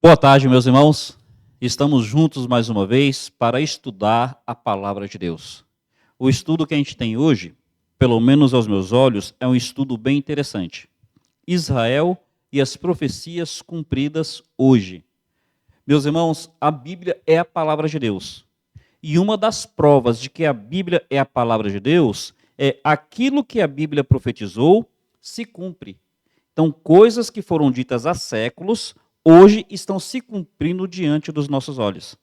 Boa tarde, meus irmãos. Estamos juntos mais uma vez para estudar a palavra de Deus. O estudo que a gente tem hoje, pelo menos aos meus olhos, é um estudo bem interessante. Israel e as profecias cumpridas hoje. Meus irmãos, a Bíblia é a palavra de Deus. E uma das provas de que a Bíblia é a palavra de Deus é aquilo que a Bíblia profetizou se cumpre. Então, coisas que foram ditas há séculos hoje estão se cumprindo diante dos nossos olhos.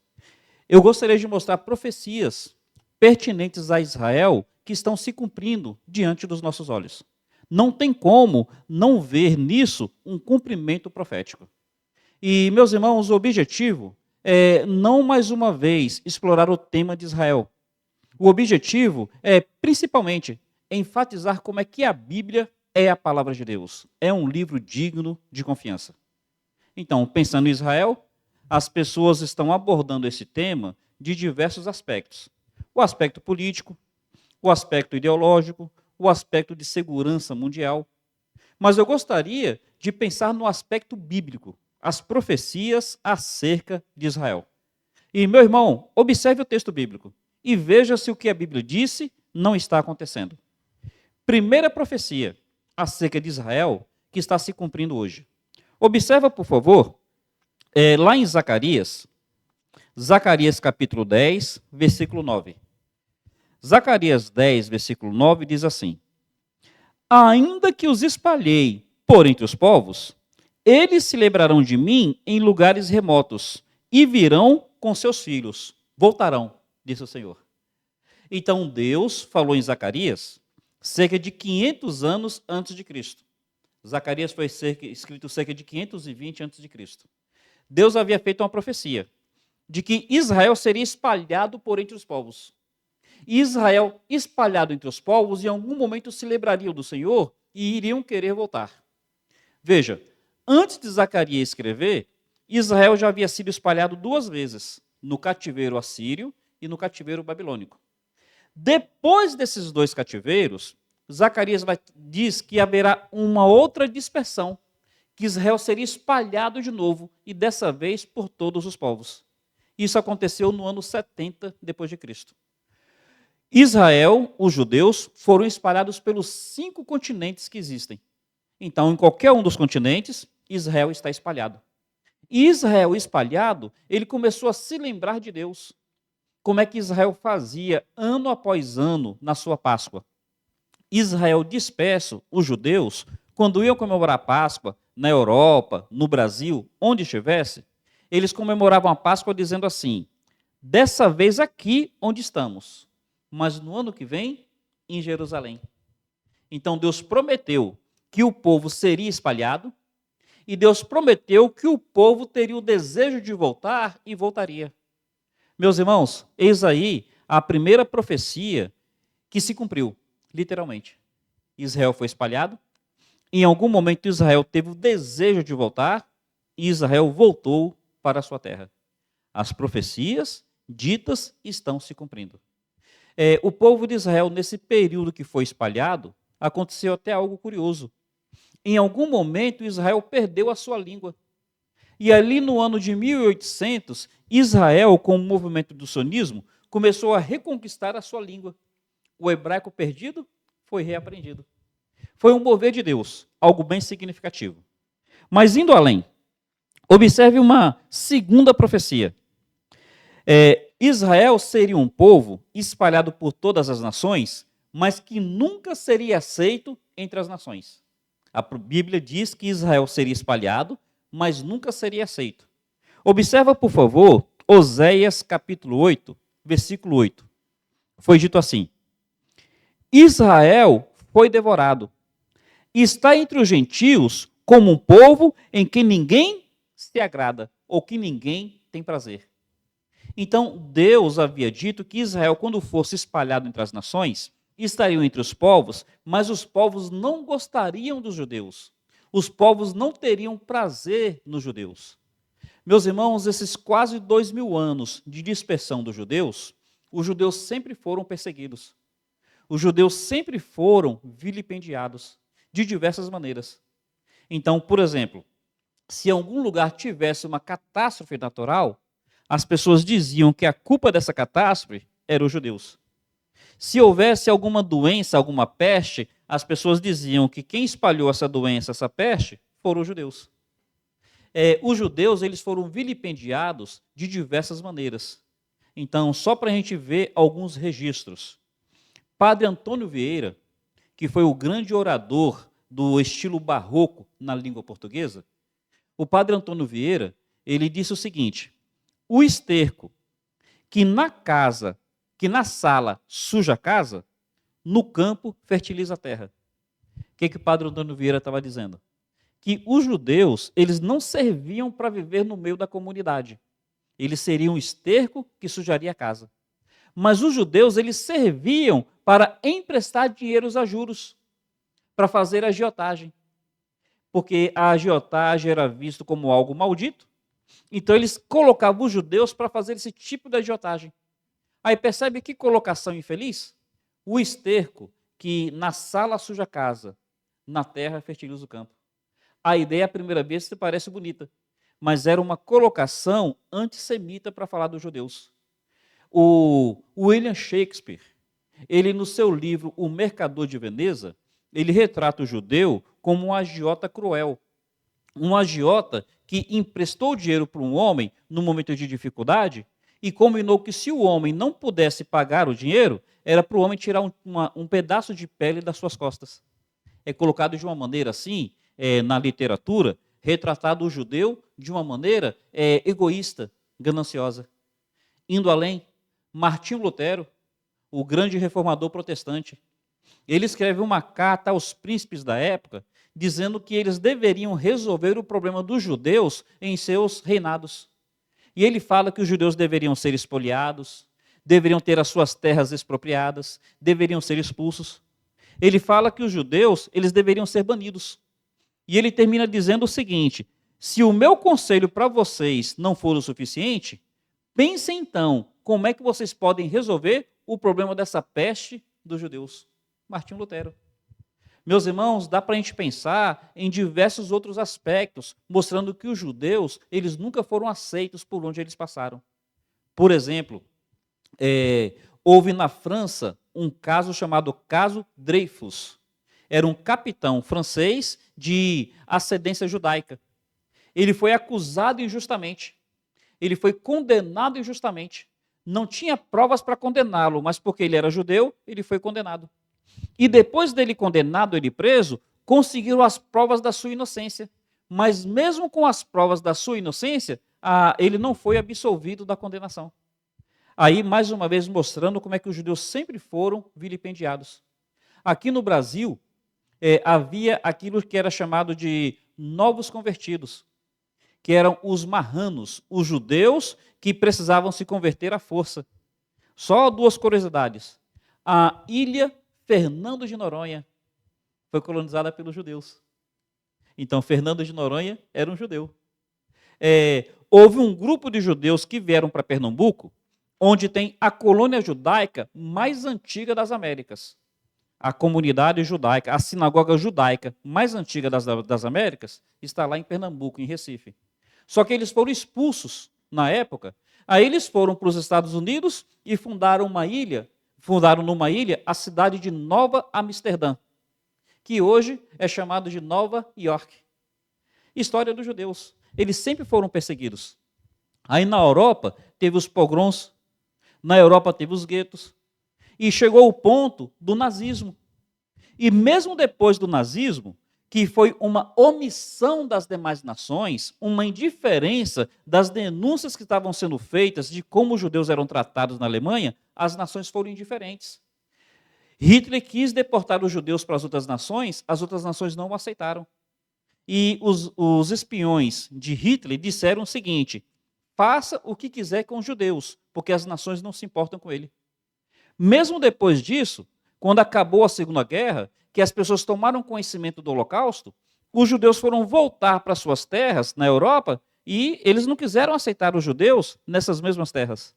Eu gostaria de mostrar profecias pertinentes a Israel que estão se cumprindo diante dos nossos olhos. Não tem como não ver nisso um cumprimento profético. E, meus irmãos, o objetivo é não mais uma vez explorar o tema de Israel. O objetivo é, principalmente, enfatizar como é que a Bíblia é a palavra de Deus. É um livro digno de confiança. Então, pensando em Israel, as pessoas estão abordando esse tema de diversos aspectos. O aspecto político, o aspecto ideológico, o aspecto de segurança mundial. Mas eu gostaria de pensar no aspecto bíblico, as profecias acerca de Israel. E, meu irmão, observe o texto bíblico e veja se o que a Bíblia disse não está acontecendo. Primeira profecia acerca de Israel que está se cumprindo hoje. Observa, por favor, lá em Zacarias capítulo 10, versículo 9. Zacarias 10, versículo 9 diz assim: ainda que os espalhei por entre os povos, eles se lembrarão de mim em lugares remotos e virão com seus filhos. Voltarão, disse o Senhor. Então Deus falou em Zacarias cerca de 500 anos antes de Cristo. Zacarias foi escrito cerca de 520 a.C. Deus havia feito uma profecia de que Israel seria espalhado por entre os povos. Israel, espalhado entre os povos, em algum momento se lembrariam do Senhor e iriam querer voltar. Veja, antes de Zacarias escrever, Israel já havia sido espalhado 2 vezes, no cativeiro assírio e no cativeiro babilônico. Depois desses 2 cativeiros, Zacarias diz que haverá uma outra dispersão, que Israel seria espalhado de novo, e dessa vez por todos os povos. Isso aconteceu no ano 70 depois de Cristo. Israel, os judeus, foram espalhados pelos 5 continentes que existem. Então, em qualquer um dos continentes, Israel está espalhado. E Israel espalhado, ele começou a se lembrar de Deus. Como é que Israel fazia ano após ano na sua Páscoa? Israel disperso, os judeus, quando iam comemorar a Páscoa na Europa, no Brasil, onde estivesse, eles comemoravam a Páscoa dizendo assim: dessa vez aqui onde estamos, mas no ano que vem em Jerusalém. Então Deus prometeu que o povo seria espalhado e Deus prometeu que o povo teria o desejo de voltar e voltaria. Meus irmãos, eis aí a primeira profecia que se cumpriu. Literalmente. Israel foi espalhado. Em algum momento, Israel teve o desejo de voltar e Israel voltou para a sua terra. As profecias ditas estão se cumprindo. O povo de Israel, nesse período que foi espalhado, aconteceu até algo curioso. Em algum momento, Israel perdeu a sua língua. E ali no ano de 1800, Israel, com o movimento do sionismo, começou a reconquistar a sua língua. O hebraico perdido foi reaprendido. Foi um mover de Deus, algo bem significativo. Mas indo além, observe uma segunda profecia. Israel seria um povo espalhado por todas as nações, mas que nunca seria aceito entre as nações. A Bíblia diz que Israel seria espalhado, mas nunca seria aceito. Observa, por favor, Oséias capítulo 8, versículo 8. Foi dito assim: Israel foi devorado. Está entre os gentios como um povo em que ninguém se agrada, ou que ninguém tem prazer. Então, Deus havia dito que Israel, quando fosse espalhado entre as nações, estariam entre os povos, mas os povos não gostariam dos judeus. Os povos não teriam prazer nos judeus. Meus irmãos, esses quase 2000 anos de dispersão dos judeus, os judeus sempre foram perseguidos. Os judeus sempre foram vilipendiados de diversas maneiras. Então, por exemplo, se algum lugar tivesse uma catástrofe natural, as pessoas diziam que a culpa dessa catástrofe era os judeus. Se houvesse alguma doença, alguma peste, as pessoas diziam que quem espalhou essa doença, essa peste, foram os judeus. Os judeus eles foram vilipendiados de diversas maneiras. Então, só para a gente ver alguns registros. Padre Antônio Vieira, que foi o grande orador do estilo barroco na língua portuguesa, o Padre Antônio Vieira, ele disse o seguinte: o esterco que na sala suja a casa, no campo fertiliza a terra. O que o Padre Antônio Vieira estava dizendo? Que os judeus, eles não serviam para viver no meio da comunidade. Eles seriam o esterco que sujaria a casa. Mas os judeus, eles serviam para emprestar dinheiros a juros, para fazer agiotagem. Porque a agiotagem era visto como algo maldito. Então eles colocavam os judeus para fazer esse tipo de agiotagem. Aí percebe que colocação infeliz? O esterco que na sala suja a casa, na terra fertiliza o campo. A ideia, à primeira vista, parece bonita, mas era uma colocação antissemita para falar dos judeus. O William Shakespeare, ele no seu livro O Mercador de Veneza, ele retrata o judeu como um agiota cruel. Um agiota que emprestou dinheiro para um homem no momento de dificuldade e combinou que se o homem não pudesse pagar o dinheiro, era para o homem tirar um pedaço de pele das suas costas. É colocado de uma maneira assim, na literatura, retratado o judeu de uma maneira egoísta, gananciosa. Indo além, Martinho Lutero, o grande reformador protestante, ele escreve uma carta aos príncipes da época, dizendo que eles deveriam resolver o problema dos judeus em seus reinados. E ele fala que os judeus deveriam ser expoliados, deveriam ter as suas terras expropriadas, deveriam ser expulsos. Ele fala que os judeus, eles deveriam ser banidos. E ele termina dizendo o seguinte: se o meu conselho para vocês não for o suficiente, pensem então como é que vocês podem resolver o problema dessa peste dos judeus. Martinho Lutero. Meus irmãos, dá para a gente pensar em diversos outros aspectos, mostrando que os judeus, eles nunca foram aceitos por onde eles passaram. Por exemplo, houve na França um caso chamado caso Dreyfus. Era um capitão francês de ascendência judaica. Ele foi acusado injustamente. Ele foi condenado injustamente. Não tinha provas para condená-lo, mas porque ele era judeu, ele foi condenado. E depois dele condenado, ele preso, conseguiram as provas da sua inocência. Mas mesmo com as provas da sua inocência, ele não foi absolvido da condenação. Aí, mais uma vez, mostrando como é que os judeus sempre foram vilipendiados. Aqui no Brasil, havia aquilo que era chamado de novos convertidos, que eram os marranos, os judeus que precisavam se converter à força. Só duas curiosidades. A ilha Fernando de Noronha foi colonizada pelos judeus. Então, Fernando de Noronha era um judeu. Houve um grupo de judeus que vieram para Pernambuco, onde tem a colônia judaica mais antiga das Américas. A comunidade judaica, a sinagoga judaica mais antiga das Américas, está lá em Pernambuco, em Recife. Só que eles foram expulsos na época. Aí eles foram para os Estados Unidos e fundaram numa ilha a cidade de Nova Amsterdã, que hoje é chamado de Nova York. História dos judeus. Eles sempre foram perseguidos. Aí na Europa teve os pogroms, na Europa teve os guetos, e chegou o ponto do nazismo. E mesmo depois do nazismo, que foi uma omissão das demais nações, uma indiferença das denúncias que estavam sendo feitas de como os judeus eram tratados na Alemanha, as nações foram indiferentes. Hitler quis deportar os judeus para as outras nações não o aceitaram. E os espiões de Hitler disseram o seguinte: faça o que quiser com os judeus, porque as nações não se importam com ele. Mesmo depois disso, quando acabou a Segunda Guerra, que as pessoas tomaram conhecimento do Holocausto, os judeus foram voltar para suas terras na Europa e eles não quiseram aceitar os judeus nessas mesmas terras.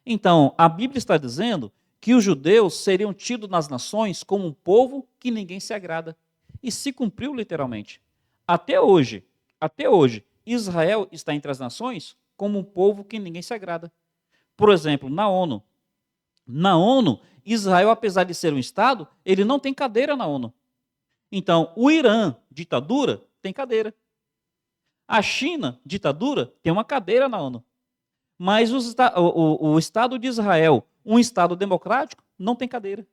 Então, a Bíblia está dizendo que os judeus seriam tidos nas nações como um povo que ninguém se agrada. E se cumpriu literalmente. Até hoje, até hoje, Israel está entre as nações como um povo que ninguém se agrada. Por exemplo, na ONU. Na ONU, Israel, apesar de ser um Estado, ele não tem cadeira na ONU. Então, o Irã, ditadura, tem cadeira. A China, ditadura, tem uma cadeira na ONU. Mas o Estado de Israel, um Estado democrático, não tem cadeira.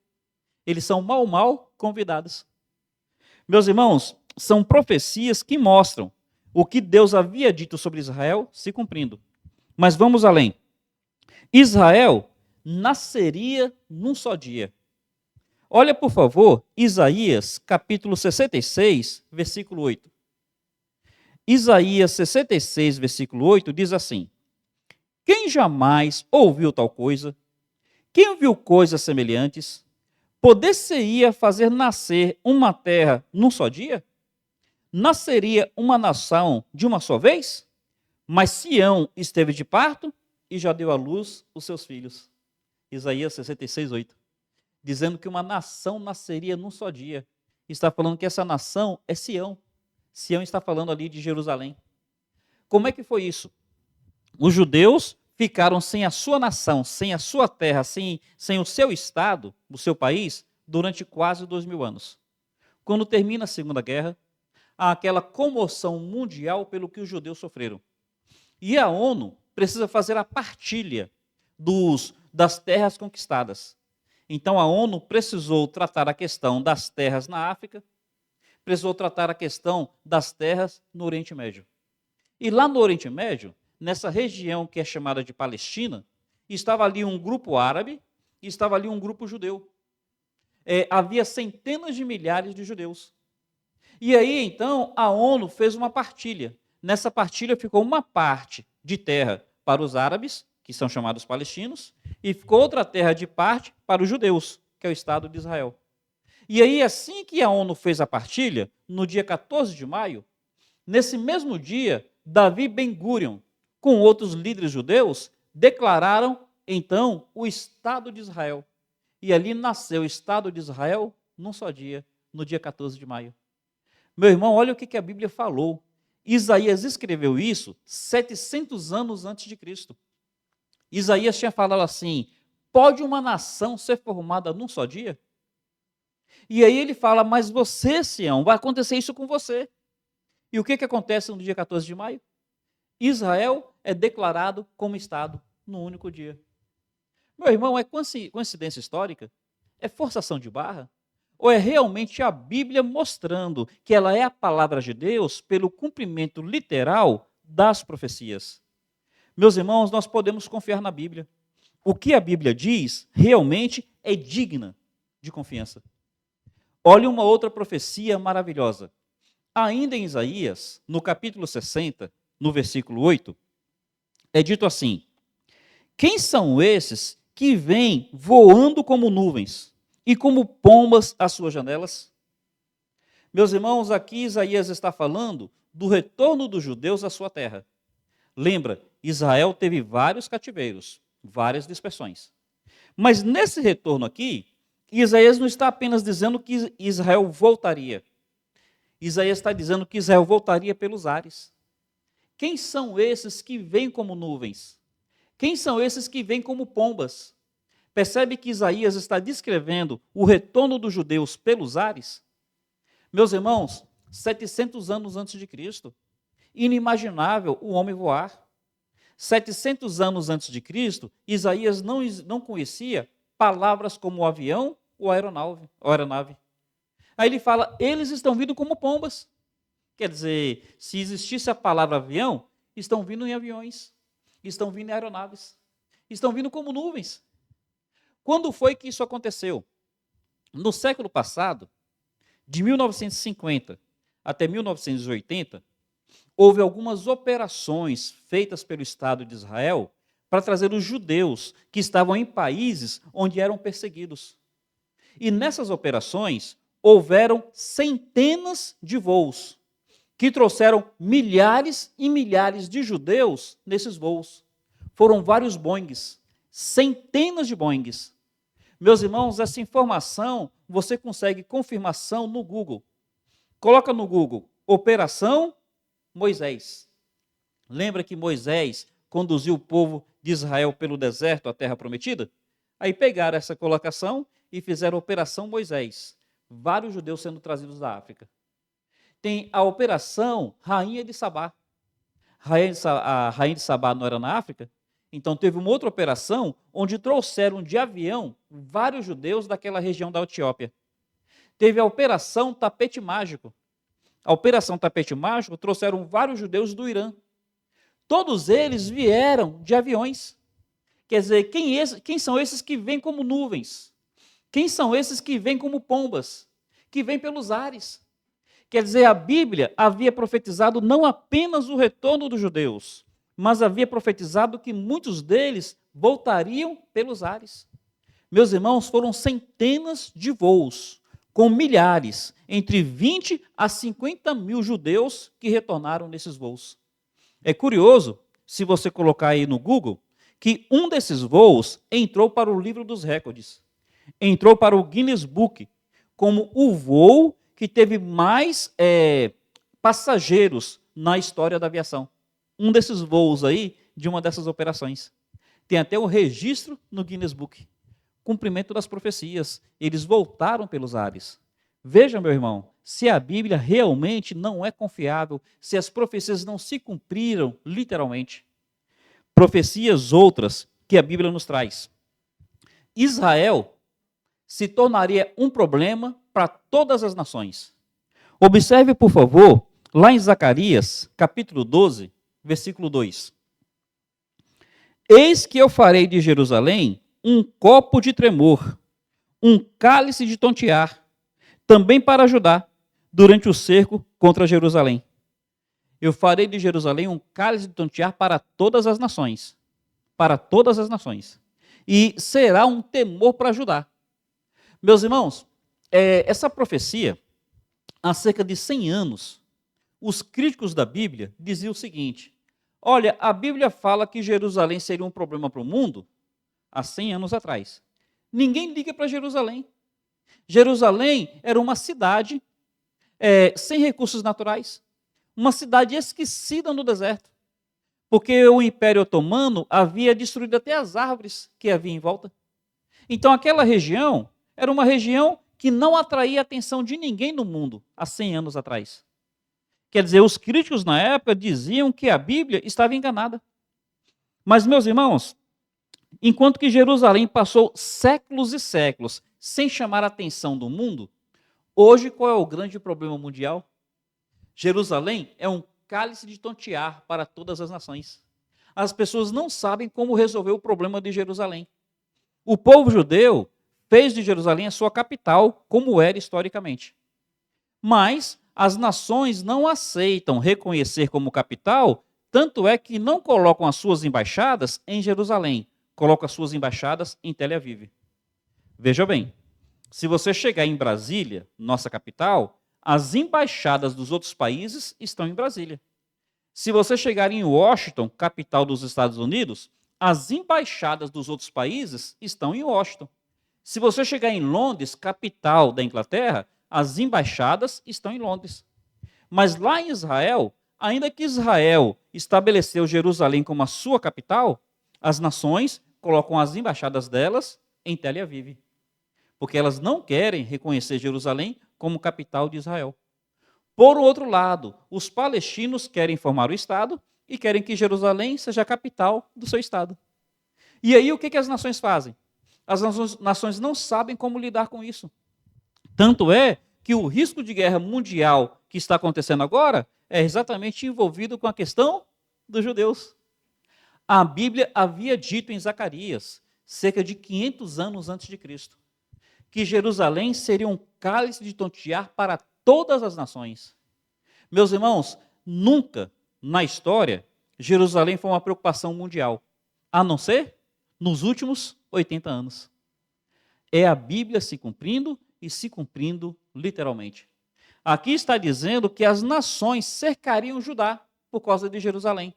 Eles são mal convidados. Meus irmãos, são profecias que mostram o que Deus havia dito sobre Israel se cumprindo. Mas vamos além. Israel nasceria num só dia. Olha, por favor, Isaías, capítulo 66, versículo 8. Isaías 66, versículo 8, diz assim: Quem jamais ouviu tal coisa? Quem viu coisas semelhantes? Poder-se-ia fazer nascer uma terra num só dia? Nasceria uma nação de uma só vez? Mas Sião esteve de parto e já deu à luz os seus filhos. Isaías 66, 8. Dizendo que uma nação nasceria num só dia. Está falando que essa nação é Sião. Sião está falando ali de Jerusalém. Como é que foi isso? Os judeus ficaram sem a sua nação, sem a sua terra, sem o seu estado, o seu país, durante quase 2000 anos. Quando termina a Segunda Guerra, há aquela comoção mundial pelo que os judeus sofreram. E a ONU precisa fazer a partilha das terras conquistadas. Então a ONU precisou tratar a questão das terras na África, precisou tratar a questão das terras no Oriente Médio. E lá no Oriente Médio, nessa região que é chamada de Palestina, estava ali um grupo árabe e estava ali um grupo judeu. Havia centenas de milhares de judeus. E aí, então, a ONU fez uma partilha. Nessa partilha ficou uma parte de terra para os árabes, que são chamados palestinos, e ficou outra terra de parte para os judeus, que é o Estado de Israel. E aí, assim que a ONU fez a partilha, no dia 14 de maio, nesse mesmo dia, Davi Ben-Gurion, com outros líderes judeus, declararam, então, o Estado de Israel. E ali nasceu o Estado de Israel num só dia, no dia 14 de maio. Meu irmão, olha o que a Bíblia falou. Isaías escreveu isso 700 anos antes de Cristo. Isaías tinha falado assim: pode uma nação ser formada num só dia? E aí ele fala: mas você, Sião, vai acontecer isso com você. E o que acontece no dia 14 de maio? Israel é declarado como Estado num único dia. Meu irmão, é coincidência histórica? É forçação de barra? Ou é realmente a Bíblia mostrando que ela é a palavra de Deus pelo cumprimento literal das profecias? Meus irmãos, nós podemos confiar na Bíblia. O que a Bíblia diz realmente é digna de confiança. Olhe uma outra profecia maravilhosa. Ainda em Isaías, no capítulo 60, no versículo 8, é dito assim: Quem são esses que vêm voando como nuvens e como pombas às suas janelas? Meus irmãos, aqui Isaías está falando do retorno dos judeus à sua terra. Lembra, Israel teve vários cativeiros, várias dispersões. Mas nesse retorno aqui, Isaías não está apenas dizendo que Israel voltaria. Isaías está dizendo que Israel voltaria pelos ares. Quem são esses que vêm como nuvens? Quem são esses que vêm como pombas? Percebe que Isaías está descrevendo o retorno dos judeus pelos ares? Meus irmãos, 700 anos antes de Cristo, inimaginável o homem voar. 700 anos antes de Cristo, Isaías não conhecia palavras como avião ou aeronave. Aí ele fala: eles estão vindo como pombas. Quer dizer, se existisse a palavra avião, estão vindo em aviões, estão vindo em aeronaves, estão vindo como nuvens. Quando foi que isso aconteceu? No século passado, de 1950 até 1980, houve algumas operações feitas pelo Estado de Israel para trazer os judeus que estavam em países onde eram perseguidos. E nessas operações, houveram centenas de voos que trouxeram milhares e milhares de judeus nesses voos. Foram vários Boeings, centenas de Boeings. Meus irmãos, essa informação você consegue confirmação no Google. Coloca no Google, operação Moisés. Lembra que Moisés conduziu o povo de Israel pelo deserto à terra prometida? Aí pegaram essa colocação e fizeram a Operação Moisés. Vários judeus sendo trazidos da África. Tem a Operação Rainha de Sabá. A Rainha de Sabá não era na África? Então teve uma outra operação onde trouxeram de avião vários judeus daquela região da Etiópia. Teve a Operação Tapete Mágico. A Operação Tapete Mágico trouxeram vários judeus do Irã. Todos eles vieram de aviões. Quer dizer, quem são esses que vêm como nuvens? Quem são esses que vêm como pombas? Que vêm pelos ares? Quer dizer, a Bíblia havia profetizado não apenas o retorno dos judeus, mas havia profetizado que muitos deles voltariam pelos ares. Meus irmãos, foram centenas de voos, com milhares, entre 20 a 50 mil judeus que retornaram nesses voos. É curioso, se você colocar aí no Google, que um desses voos entrou para o livro dos recordes, entrou para o Guinness Book, como o voo que teve mais passageiros na história da aviação. Um desses voos aí, de uma dessas operações. Tem até o registro no Guinness Book. Cumprimento das profecias. Eles voltaram pelos ares. Veja, meu irmão, se a Bíblia realmente não é confiável, se as profecias não se cumpriram literalmente. Profecias outras que a Bíblia nos traz. Israel se tornaria um problema para todas as nações. Observe, por favor, lá em Zacarias, capítulo 12, versículo 2. Eis que eu farei de Jerusalém um copo de tremor, um cálice de tontear, também para ajudar durante o cerco contra Jerusalém. Eu farei de Jerusalém um cálice de tontear para todas as nações. Para todas as nações. E será um temor para ajudar. Meus irmãos, essa profecia, há cerca de 100 anos, os críticos da Bíblia diziam o seguinte: olha, a Bíblia fala que Jerusalém seria um problema para o mundo há 100 anos atrás. Ninguém liga para Jerusalém. Jerusalém era uma cidade sem recursos naturais, uma cidade esquecida no deserto, porque o Império Otomano havia destruído até as árvores que havia em volta. Então aquela região era uma região que não atraía a atenção de ninguém no mundo há 100 anos atrás. Quer dizer, os críticos na época diziam que a Bíblia estava enganada. Mas, meus irmãos, enquanto que Jerusalém passou séculos e séculos sem chamar a atenção do mundo, hoje qual é o grande problema mundial? Jerusalém é um cálice de tontear para todas as nações. As pessoas não sabem como resolver o problema de Jerusalém. O povo judeu fez de Jerusalém a sua capital, como era historicamente. Mas as nações não aceitam reconhecer como capital, tanto é que não colocam as suas embaixadas em Jerusalém, colocam as suas embaixadas em Tel Aviv. Veja bem, se você chegar em Brasília, nossa capital, as embaixadas dos outros países estão em Brasília. Se você chegar em Washington, capital dos Estados Unidos, as embaixadas dos outros países estão em Washington. Se você chegar em Londres, capital da Inglaterra, as embaixadas estão em Londres. Mas lá em Israel, ainda que Israel estabeleceu Jerusalém como a sua capital, as nações colocam as embaixadas delas em Tel Aviv, porque elas não querem reconhecer Jerusalém como capital de Israel. Por outro lado, os palestinos querem formar o Estado e querem que Jerusalém seja a capital do seu Estado. E aí o que as nações fazem? As nações não sabem como lidar com isso. Tanto é que o risco de guerra mundial que está acontecendo agora é exatamente envolvido com a questão dos judeus. A Bíblia havia dito em Zacarias, cerca de 500 anos antes de Cristo, que Jerusalém seria um cálice de tontear para todas as nações. Meus irmãos, nunca na história Jerusalém foi uma preocupação mundial, a não ser nos últimos 80 anos. É a Bíblia se cumprindo e se cumprindo literalmente. Aqui está dizendo que as nações cercariam Judá por causa de Jerusalém.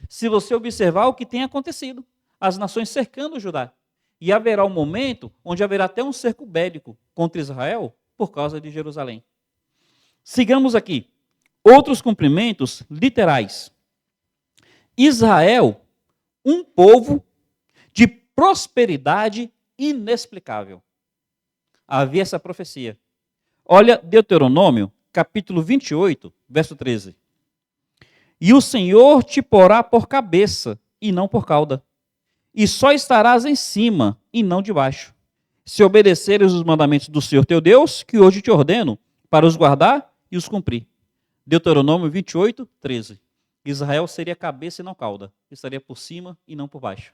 Se você observar o que tem acontecido, as nações cercando Judá. E haverá um momento onde haverá até um cerco bélico contra Israel por causa de Jerusalém. Sigamos aqui. outros cumprimentos literais. Israel, um povo de prosperidade inexplicável. Havia essa profecia. Olha Deuteronômio, capítulo 28, verso 13. E o Senhor te porá por cabeça e não por cauda, e só estarás em cima e não debaixo, se obedeceres os mandamentos do Senhor teu Deus, que hoje te ordeno, para os guardar e os cumprir. Deuteronômio 28, 13. Israel seria cabeça e não cauda, estaria por cima e não por baixo.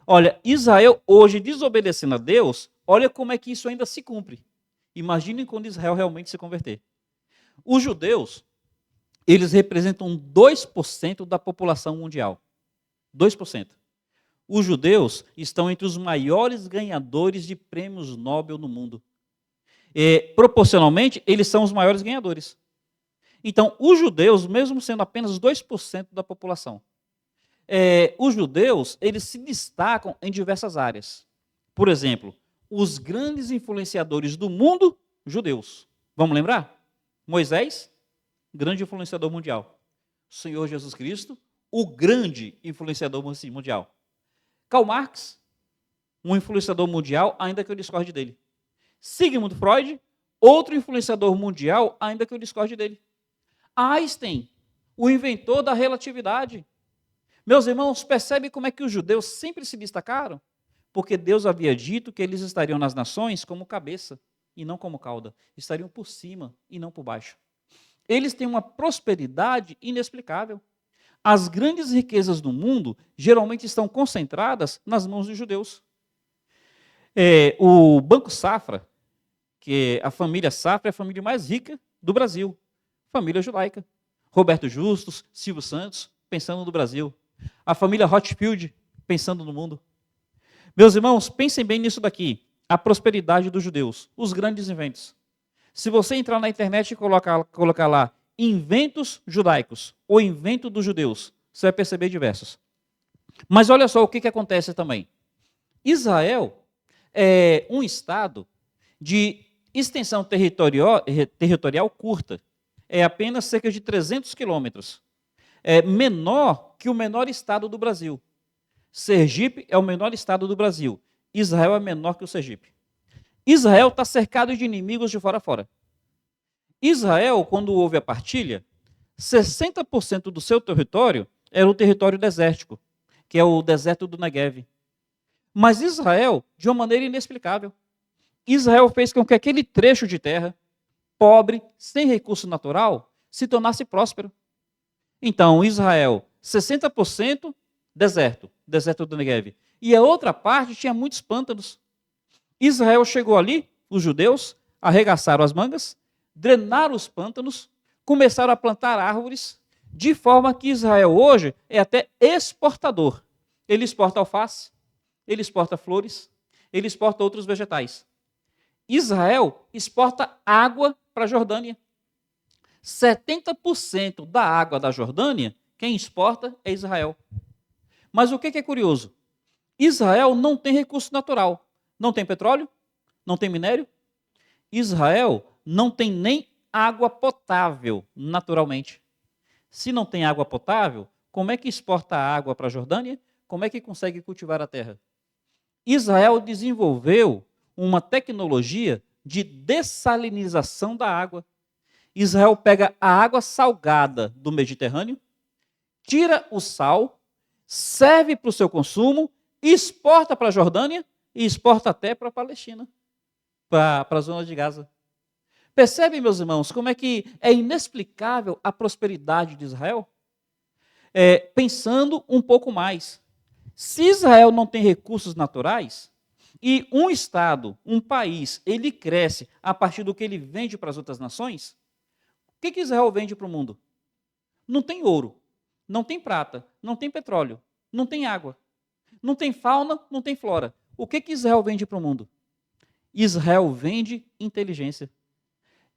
Olha, Israel hoje desobedecendo a Deus, olha como é que isso ainda se cumpre. Imaginem quando Israel realmente se converter. Os judeus, eles representam 2% da população mundial. 2%. Os judeus estão entre os maiores ganhadores de prêmios Nobel no mundo. Proporcionalmente, eles são os maiores ganhadores. Então, os judeus, mesmo sendo apenas 2% da população, os judeus, eles se destacam em diversas áreas. Por exemplo, os grandes influenciadores do mundo, judeus. Vamos lembrar? Moisés, grande influenciador mundial. O Senhor Jesus Cristo, o grande influenciador mundial. Karl Marx, um influenciador mundial, ainda que eu discorde dele. Sigmund Freud, outro influenciador mundial, ainda que eu discorde dele. Einstein, o inventor da relatividade. Meus irmãos, percebe como é que os judeus sempre se destacaram? Porque Deus havia dito que eles estariam nas nações como cabeça e não como cauda. Estariam por cima e não por baixo. Eles têm uma prosperidade inexplicável. As grandes riquezas do mundo geralmente estão concentradas nas mãos dos judeus. O Banco Safra, que a família Safra é a família mais rica do Brasil, família judaica. Roberto Justus, Silvio Santos, pensando no Brasil. A família Rothschild, pensando no mundo. Meus irmãos, pensem bem nisso daqui. A prosperidade dos judeus, os grandes inventos. Se você entrar na internet e colocar lá inventos judaicos ou invento dos judeus, você vai perceber diversos. Mas olha só o que acontece também. Israel é um estado de extensão territorial curta. É apenas cerca de 300 quilômetros. É menor que o menor estado do Brasil. Sergipe é o menor estado do Brasil. Israel é menor que o Sergipe. Israel está cercado de inimigos de fora a fora. Israel, quando houve a partilha, 60% do seu território era o território desértico, que é o deserto do Negev. Mas Israel, de uma maneira inexplicável, Israel fez com que aquele trecho de terra, pobre, sem recurso natural, se tornasse próspero. Então, Israel, 60% deserto do Negev. E a outra parte tinha muitos pântanos. Israel chegou ali, os judeus arregaçaram as mangas, drenaram os pântanos, começaram a plantar árvores, de forma que Israel hoje é até exportador. Ele exporta alface, ele exporta flores, ele exporta outros vegetais. Israel exporta água para a Jordânia. 70% da água da Jordânia, quem exporta é Israel. Mas o que é curioso? Israel não tem recurso natural. Não tem petróleo, não tem minério. Israel não tem nem água potável, naturalmente. Se não tem água potável, como é que exporta água para a Jordânia? Como é que consegue cultivar a terra? Israel desenvolveu uma tecnologia de dessalinização da água. Israel pega a água salgada do Mediterrâneo, tira o sal, serve para o seu consumo, exporta para a Jordânia e exporta até para a Palestina, para a zona de Gaza. Percebem, meus irmãos, como é que é inexplicável a prosperidade de Israel? Pensando um pouco mais. Se Israel não tem recursos naturais, e um estado, um país, ele cresce a partir do que ele vende para as outras nações, o que Israel vende para o mundo? Não tem ouro, não tem prata, não tem petróleo, não tem água, não tem fauna, não tem flora. O que Israel vende para o mundo? Israel vende inteligência.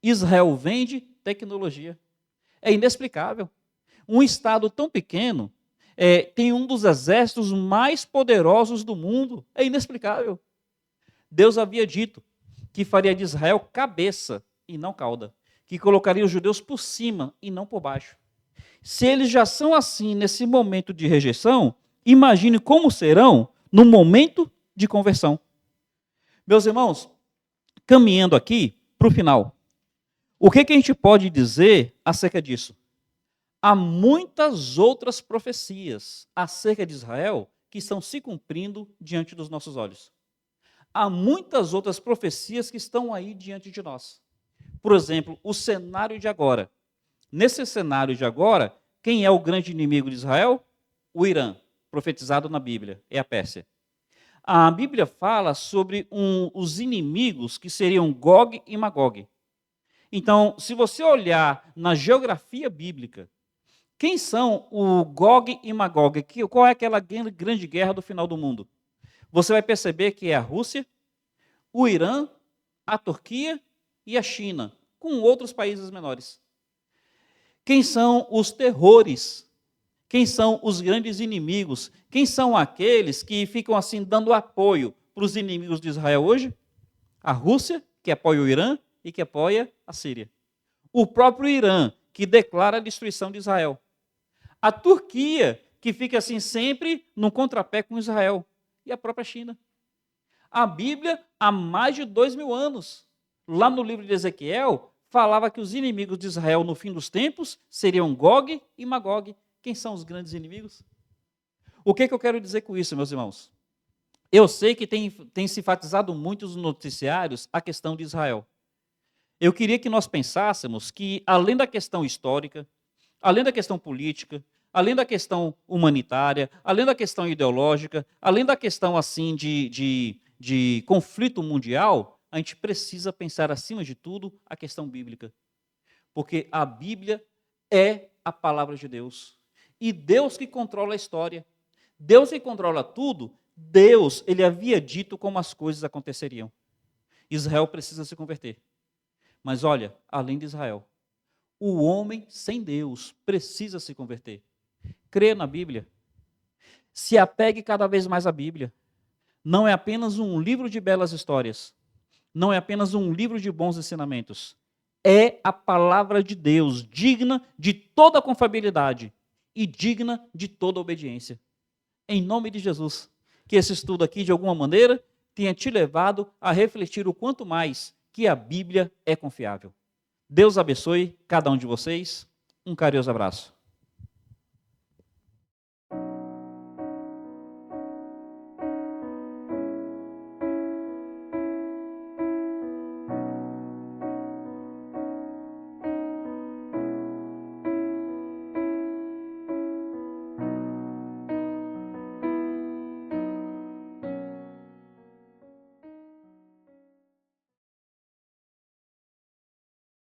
Israel vende tecnologia. É inexplicável. Um estado tão pequeno tem um dos exércitos mais poderosos do mundo. É inexplicável. Deus havia dito que faria de Israel cabeça e não cauda, que colocaria os judeus por cima e não por baixo. Se eles já são assim nesse momento de rejeição, imagine como serão no momento de conversão. Meus irmãos, caminhando aqui para o final, o que a gente pode dizer acerca disso? Há muitas outras profecias acerca de Israel que estão se cumprindo diante dos nossos olhos. Há muitas outras profecias que estão aí diante de nós. Por exemplo, o cenário de agora. Nesse cenário de agora, quem é o grande inimigo de Israel? O Irã, profetizado na Bíblia, é a Pérsia. A Bíblia fala sobre os inimigos que seriam Gog e Magog. Então, se você olhar na geografia bíblica, quem são o Gog e Magog? Qual é aquela grande guerra do final do mundo? Você vai perceber que é a Rússia, o Irã, a Turquia e a China, com outros países menores. Quem são os terrores? Quem são os grandes inimigos? Quem são aqueles que ficam assim dando apoio para os inimigos de Israel hoje? A Rússia, que apoia o Irã e que apoia a Síria. O próprio Irã, que declara a destruição de Israel. A Turquia, que fica assim sempre no contrapé com Israel. E a própria China. A Bíblia, há mais de 2000 anos, lá no livro de Ezequiel, falava que os inimigos de Israel no fim dos tempos seriam Gog e Magog. Quem são os grandes inimigos? O que eu quero dizer com isso, meus irmãos? Eu sei que tem se enfatizado muito nos noticiários a questão de Israel. Eu queria que nós pensássemos que, além da questão histórica, além da questão política, além da questão humanitária, além da questão ideológica, além da questão assim de conflito mundial, a gente precisa pensar, acima de tudo, a questão bíblica. Porque a Bíblia é a palavra de Deus. E Deus que controla a história. Deus que controla tudo. Deus, ele havia dito como as coisas aconteceriam. Israel precisa se converter. Mas olha, além de Israel, o homem sem Deus precisa se converter. Crê na Bíblia. Se apegue cada vez mais à Bíblia. Não é apenas um livro de belas histórias. Não é apenas um livro de bons ensinamentos. É a palavra de Deus, digna de toda confiabilidade e digna de toda obediência. Em nome de Jesus, que esse estudo aqui, de alguma maneira, tenha te levado a refletir o quanto mais que a Bíblia é confiável. Deus abençoe cada um de vocês. Um carinhoso abraço.